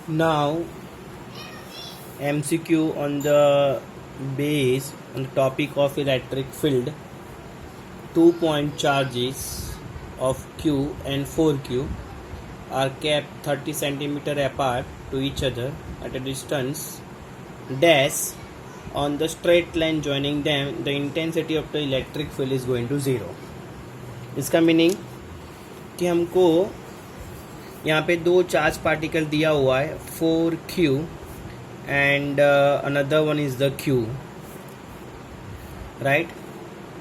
Now, MCQ on the topic of electric field. 2-point charges of Q and 4Q are kept 30 centimeter apart to each other at a distance dash. On the straight line joining them, the intensity of the electric field is going to 0. इसका meaning कि हमको यहाँ पे दो charge particle दिया हुआ है 4Q and another one is the Q, right?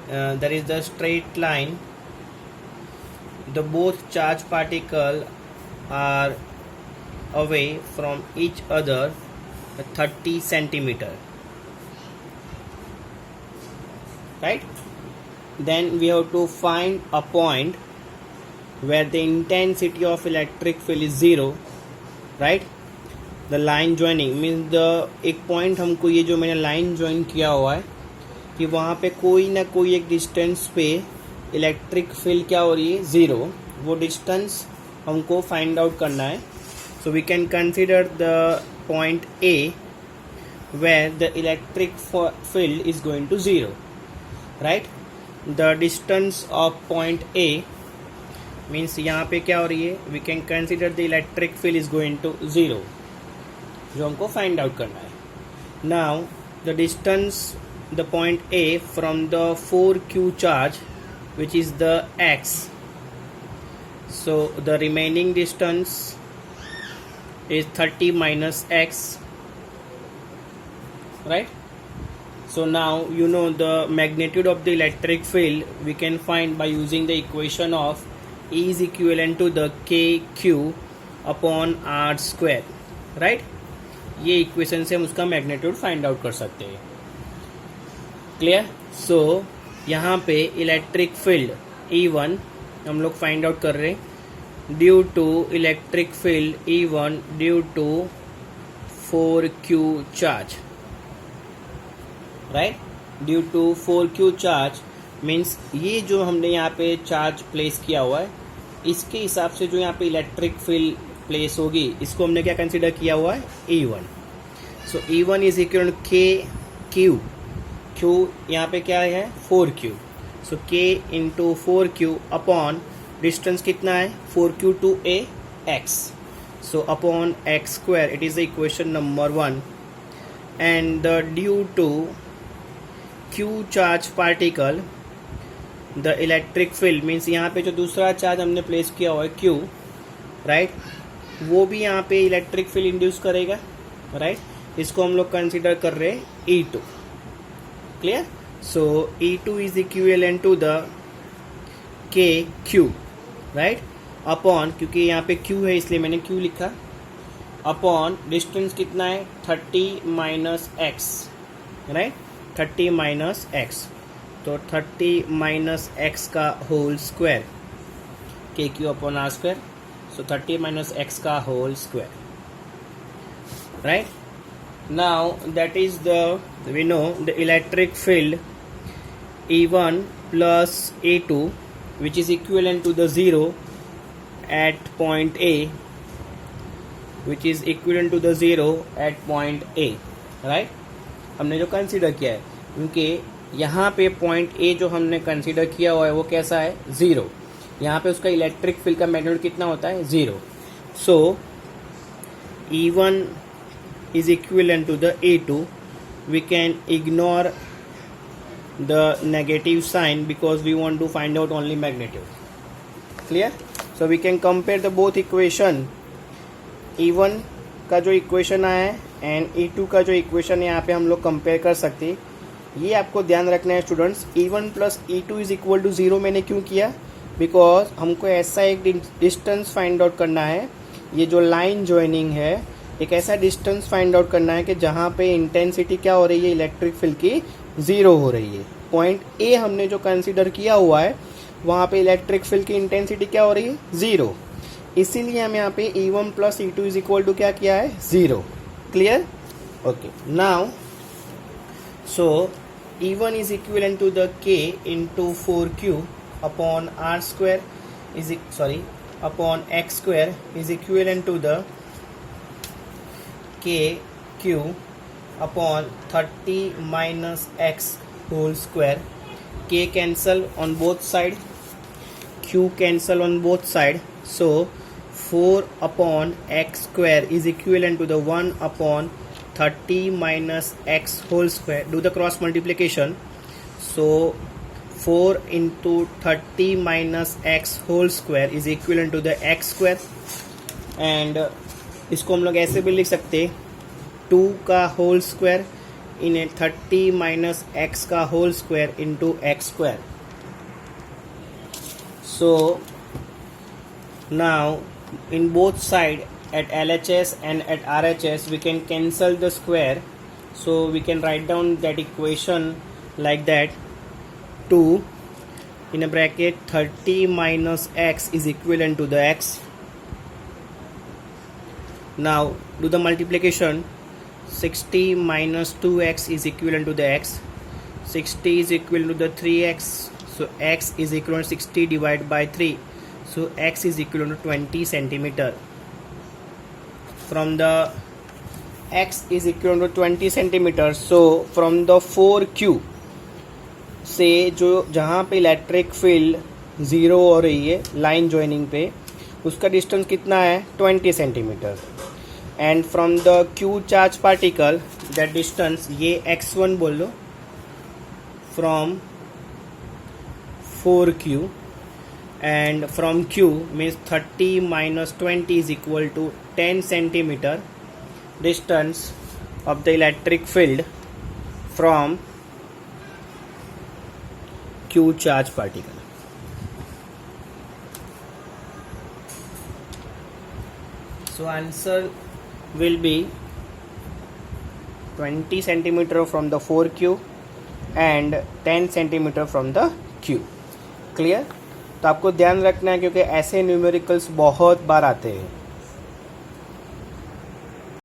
There is the straight line. The both charge particle are away from each other 30 centimeter, right? Then we have to find a point where the intensity of electric field is 0, right? The line joining means the एक point हमको ये जो मैंने line join किया हुआ है कि वहाँ पे कोई ना कोई एक distance पे इलेक्ट्रिक फील्ड क्या हो रही है 0. वो डिस्टेंस हमको फाइंड आउट करना है. So we can consider the point A where the electric field is going to 0, right? The distance of point A means यहाँ पे क्या हो रही है, we can consider the electric field is going to 0, जो हमको फाइंड आउट करना है. Now the distance the point A from the 4Q charge which is the x, so the remaining distance is 30 minus x, right? So now you know the magnitude of the electric field we can find by using the equation of E is equivalent to the kq upon r square, right? ये equation से हम उसका magnitude find out कर सकते हैं. Clear? सो यहाँ पे electric field E1 हम लोग फाइंड आउट कर रहे हैं due to electric field E1 due to 4Q charge, right? Due to 4Q charge means ये जो हमने यहाँ पे चार्ज प्लेस किया हुआ है इसके हिसाब से जो यहाँ पे इलेक्ट्रिक फील्ड प्लेस होगी इसको हमने क्या कंसिडर किया हुआ है E1. So E1 is equal to KQ. Q यहाँ पे क्या है 4Q. So K into 4Q upon distance कितना है 4Q to A x. So upon x square it is the equation number 1. And the due to Q charge particle the electric field means यहाँ पे जो दूसरा charge हमने place किया हुआ है Q, राइट? वो भी यहाँ पे इलेक्ट्रिक फील्ड इंड्यूस करेगा, राइट? इसको हम लोग कंसिडर कर रहे हैं E2. Clear? So E2 is equivalent to the KQ, right? Upon, क्योंकि यहाँ पे Q है इसलिए मैंने Q लिखा, अपॉन डिस्टेंस कितना है 30 minus x, right? 30 minus x, तो 30 माइनस एक्स का whole square KQ upon r square. So 30 minus x का whole square, right? Now that is we know the electric field E1 plus E2 which is equivalent to the 0 at point A, which is equivalent to the 0 at point A, right? हमने जो consider किया है क्योंकि यहाँ पे point A जो हमने consider किया हुआ है वो कैसा है 0. यहाँ पे उसका इलेक्ट्रिक फील्ड का मैग्नीट्यूड कितना होता है 0. सो E1 is equivalent to the A2. We can ignore the negative sign because we want to find out only magnitude. Clear? So we can compare the both equation. E1 का जो equation आया है and E2 का जो equation है यहाँ पे हम लोग कंपेयर कर सकते हैं. ये आपको ध्यान रखना है students. E1 plus E2 is equal to 0 मैंने क्यों किया? बिकॉज हमको ऐसा एक डिस्टेंस फाइंड आउट करना है, ये जो लाइन ज्वाइनिंग है एक ऐसा डिस्टेंस फाइंड आउट करना है कि जहाँ पे इंटेंसिटी क्या हो रही है इलेक्ट्रिक फील्ड की 0 हो रही है. पॉइंट ए हमने जो कंसीडर किया हुआ है वहाँ पे इलेक्ट्रिक फील्ड की इंटेंसिटी क्या हो रही है 0. इसीलिए हम यहाँ पे E1 plus E2 is equal to क्या किया है 0. Clear? Okay. Now so E1 is equivalent to the K into 4Q upon R square upon X square is equivalent to the K Q upon 30 minus x whole square. K cancel on both side, Q cancel on both side, so 4 upon x square is equivalent to the 1 upon 30 minus x whole square. Do the cross multiplication, so 4 into 30 minus x whole square is equivalent to the x square, and इसको हम लोग ऐसे भी लिख सकते 2 का whole square in a 30 minus x का whole square into x square. So now in both side at LHS and at RHS we can cancel the square, so we can write down that equation like that. 2 in a bracket 30 minus x is equivalent to the x. Now do the multiplication. 60 minus 2x is equivalent to the x. 60 is equivalent to the 3x, so x is equivalent to 60 divided by 3, so x is equivalent to 20 centimeter. From the x is equivalent to 20 centimeter, so from the 4q से जो जहाँ पे electric field zero हो रही है line joining पे, उसका distance कितना है 20 centimetre. And from the q charge particle that distance, ये x1 बोल लो, from 4q, and from q means 30 minus 20 is equal to 10 centimetre distance of the electric field from q charge particle. So answer will be 20 centimeter from the 4q and 10 centimeter from the q. Clear. तो आपको ध्यान रखना है क्योंकि ऐसे numericals बहुत बार आते हैं.